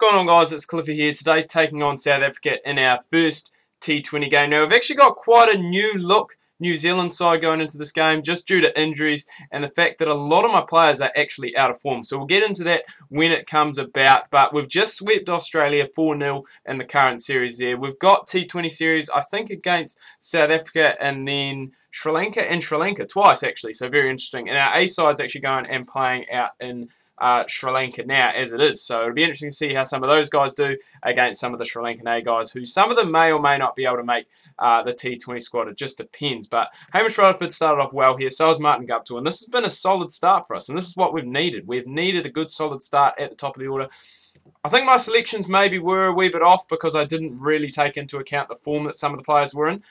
going on, guys? It's Cliffy here today, taking on South Africa in our first T20 game. Now, we've actually got quite a new look New Zealand side going into this game, just due to injuries and the fact that a lot of my players are actually out of form. So we'll get into that when it comes about. But we've just swept Australia 4-0 in the current series there. We've got T20 series, I think, against South Africa and then Sri Lanka twice, actually. So very interesting. And our A side's actually going and playing out in Sri Lanka now as it is. So it'll be interesting to see how some of those guys do against some of the Sri Lankan A guys, who some of them may or may not be able to make the T20 squad. It just depends. But Hamish Rutherford started off well here. So has Martin Guptill. And this has been a solid start for us. And this is what we've needed. We've needed a good solid start at the top of the order. I think my selections maybe were a wee bit off because I didn't really take into account the form that some of the players were in.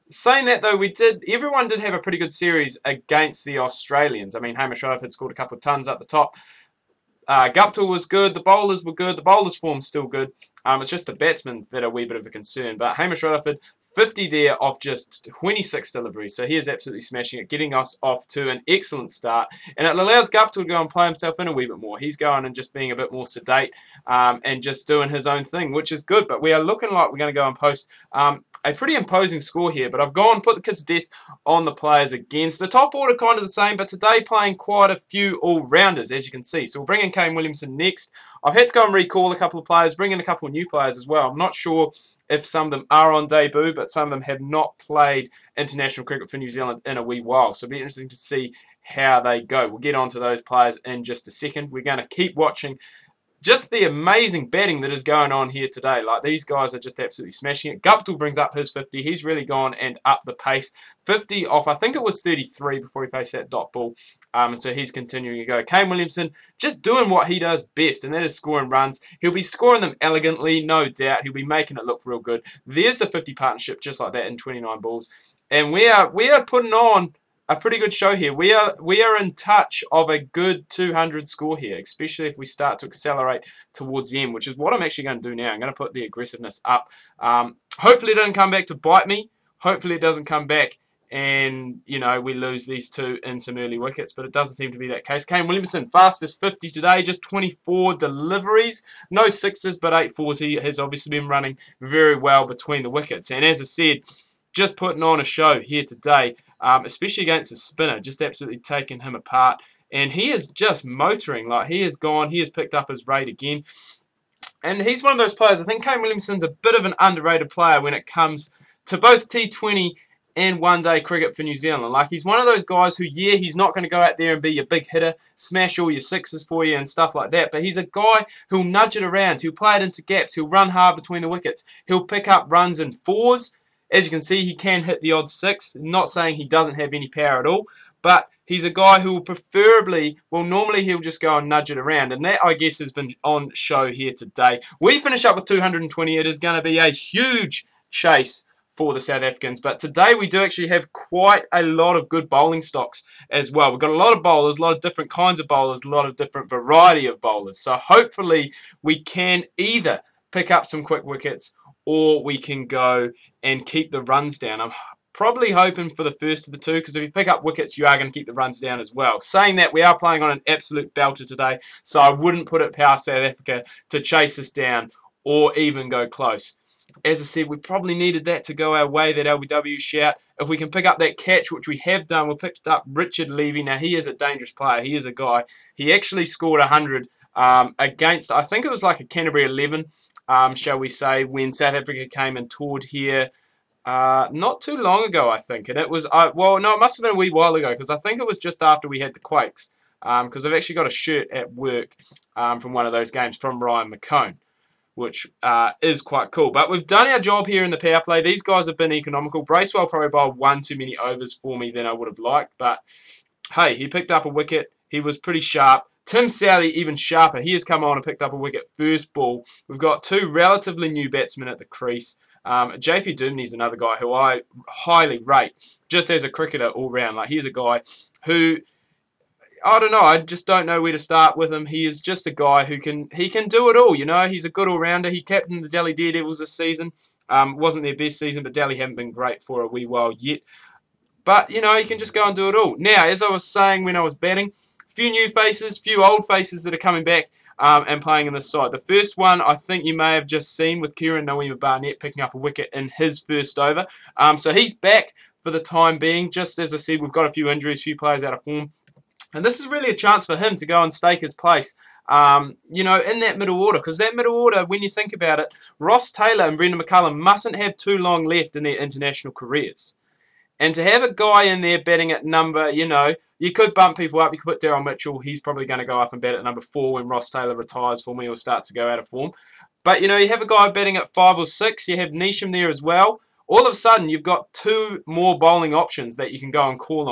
Saying that, though, everyone did have a pretty good series against the Australians. I mean, Hamish Rutherford scored a couple of tons up the top. Guptill was good. The bowlers were good. The bowlers' form's still good. It's just the batsmen that are a wee bit of a concern. But Hamish Rutherford, 50 there off just 26 deliveries. So he is absolutely smashing it, getting us off to an excellent start. And it allows Guptill to go and play himself in a wee bit more. He's going and just being a bit more sedate and just doing his own thing, which is good. But we are looking like we're going to go and post a pretty imposing score here, but I've gone and put the kiss of death on the players again. So the top order kind of the same, but today playing quite a few all-rounders, as you can see. So we'll bring in Kane Williamson next. I've had to go and recall a couple of players, bring in a couple of new players as well. I'm not sure if some of them are on debut, but some of them have not played international cricket for New Zealand in a wee while. So it'll be interesting to see how they go. We'll get on to those players in just a second. We're going to keep watching just the amazing batting that is going on here today. Like, these guys are just absolutely smashing it. Guptill brings up his 50. He's really gone and up the pace. 50 off, I think it was 33 before he faced that dot ball. And so he's continuing to go. Kane Williamson just doing what he does best, and that is scoring runs. He'll be scoring them elegantly, no doubt. He'll be making it look real good. There's a 50 partnership just like that in 29 balls. And we are putting on a pretty good show here. We are in touch of a good 200 score here, especially if we start to accelerate towards the end, which is what I'm actually going to do now. I'm going to put the aggressiveness up. Hopefully it doesn't come back to bite me. Hopefully it doesn't come back and, you know, we lose these two in some early wickets, but it doesn't seem to be that case. Kane Williamson, fastest 50 today, just 24 deliveries. No sixes, but 8 fours. He has obviously been running very well between the wickets. And as I said, just putting on a show here today. Especially against the spinner, just absolutely taking him apart. And he is just motoring. Like, he has gone, he has picked up his rate again. And he's one of those players, I think Kane Williamson's a bit of an underrated player when it comes to both T20 and one-day cricket for New Zealand. Like, he's one of those guys who, yeah, he's not going to go out there and be your big hitter, smash all your sixes for you and stuff like that. But he's a guy who'll nudge it around, who'll play it into gaps, who'll run hard between the wickets. He'll pick up runs in fours. As you can see, he can hit the odd six. Not saying he doesn't have any power at all, but he's a guy who will preferably, well, normally he'll just go and nudge it around, and that, I guess, has been on show here today. We finish up with 220. It is going to be a huge chase for the South Africans, but today we do actually have quite a lot of good bowling stocks as well. We've got a lot of bowlers, a lot of different kinds of bowlers, a lot of different variety of bowlers. So hopefully we can either pick up some quick wickets or we can go and keep the runs down. I'm probably hoping for the first of the two, because if you pick up wickets, you are going to keep the runs down as well. Saying that, we are playing on an absolute belter today, so I wouldn't put it past South Africa to chase us down or even go close. As I said, we probably needed that to go our way, that LBW shout. If we can pick up that catch, which we have done, we picked up Richard Levy. Now, he is a dangerous player. He is a guy. He actually scored 100 against, I think it was like a Canterbury 11, shall we say, when South Africa came and toured here not too long ago, I think. And it was, well, no, it must have been a wee while ago, because I think it was just after we had the Quakes, because I've actually got a shirt at work from one of those games from Ryan McCone, which is quite cool. But we've done our job here in the power play. These guys have been economical. Bracewell probably bowled one too many overs for me than I would have liked, but hey, he picked up a wicket. He was pretty sharp. Tim Sally, even sharper. He has come on and picked up a wicket first ball. We've got two relatively new batsmen at the crease. JP Dumney is another guy who I highly rate, just as a cricketer all round. Like, he's a guy who, I don't know, I just don't know where to start with him. He is just a guy who can do it all, you know. He's a good all-rounder. He captained the Delhi Daredevils this season. Wasn't their best season, but Delhi haven't been great for a wee while yet. But, you know, he can just go and do it all. Now, as I was saying when I was batting, few new faces, few old faces that are coming back. and playing in this side. The first one I think you may have just seen with Kieran Noema-Barnett picking up a wicket in his first over. So he's back for the time being. Just as I said, we've got a few injuries, a few players out of form. And this is really a chance for him to go and stake his place, you know, in that middle order. Because that middle order, when you think about it, Ross Taylor and Brendan McCullum mustn't have too long left in their international careers. And to have a guy in there batting at number, you know, you could bump people up. You could put Daryl Mitchell. He's probably going to go up and bat at number 4 when Ross Taylor retires for me or starts to go out of form. But, you know, you have a guy batting at 5 or 6. You have Neesham there as well. All of a sudden, you've got 2 more bowling options that you can go and call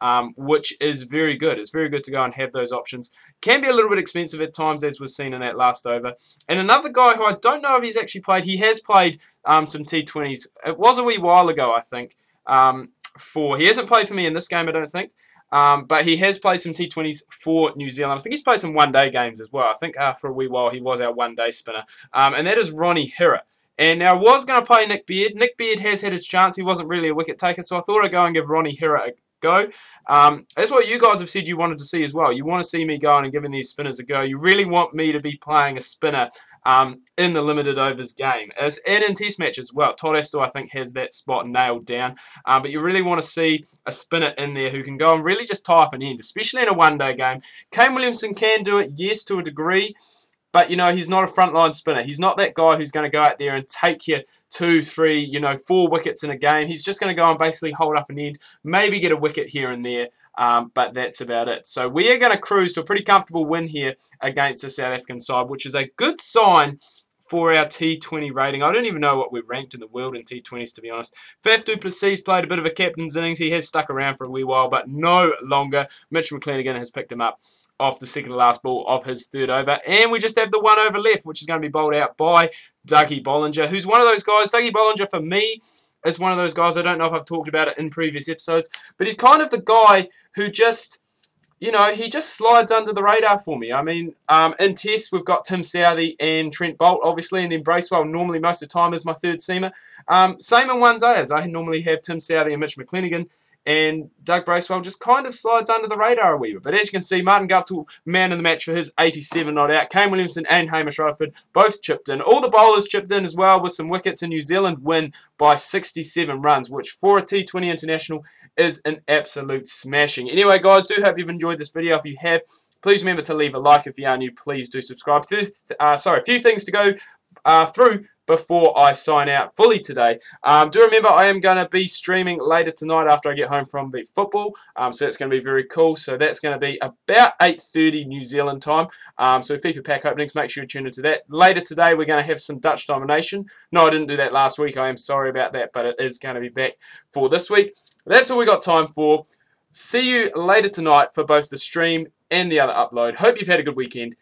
on, which is very good. It's very good to go and have those options. Can be a little bit expensive at times, as was seen in that last over. And another guy who I don't know if he's actually played, he has played some T20s. It was a wee while ago, I think. He hasn't played for me in this game, I don't think. But he has played some T20s for New Zealand. I think he's played some one-day games as well. I think for a wee while he was our one-day spinner. And that is Ronnie Hira. And now I was going to play Nick Beard. Nick Beard has had his chance. He wasn't really a wicket taker, so I thought I'd go and give Ronnie Hira a go. That's what you guys have said you wanted to see as well. You want to see me going and giving these spinners a go. You really want me to be playing a spinner in the limited overs game, and in test matches as well. Todd Astle, I think, has that spot nailed down. But you really want to see a spinner in there who can go and really just tie up an end, especially in a one-day game. Kane Williamson can do it, yes, to a degree. But, you know, he's not a frontline spinner. He's not that guy who's going to go out there and take you 2, 3, you know, 4 wickets in a game. He's just going to go and basically hold up an end, maybe get a wicket here and there, but that's about it. So we are going to cruise to a pretty comfortable win here against the South African side, which is a good sign for our T20 rating. I don't even know what we've ranked in the world in T20s, to be honest. Faf du Plessis played a bit of a captain's innings. He has stuck around for a wee while, but no longer. Mitch McClenaghan has picked him up off the second to last ball of his third over. And we just have the 1 over left, which is going to be bowled out by Dougie Bollinger, who's one of those guys. Dougie Bollinger, for me, is one of those guys. I don't know if I've talked about it in previous episodes, but he's kind of the guy who just, you know, he just slides under the radar for me. I mean, in tests, we've got Tim Southee and Trent Boult, obviously, and then Bracewell normally most of the time is my third seamer. Same in one day, as I normally have Tim Southee and Mitch McClenaghan, and Doug Bracewell just kind of slides under the radar a wee bit. But as you can see, Martin Guptill, man in the match for his 87 not out. Kane Williamson and Hamish Rutherford both chipped in. All the bowlers chipped in as well with some wickets, and New Zealand win by 67 runs, which for a T20 international is an absolute smashing. Anyway, guys, do hope you've enjoyed this video. If you have, please remember to leave a like. If you are new, please do subscribe. A few things to go through before I sign out fully today. Do remember I am going to be streaming later tonight after I get home from the football, so that's going to be very cool. So that's going to be about 8:30 New Zealand time. So FIFA pack openings, make sure you tune into that. Later today we're going to have some Dutch domination. No, I didn't do that last week. I am sorry about that, but it is going to be back for this week. That's all we got time for. See you later tonight for both the stream and the other upload. Hope you've had a good weekend,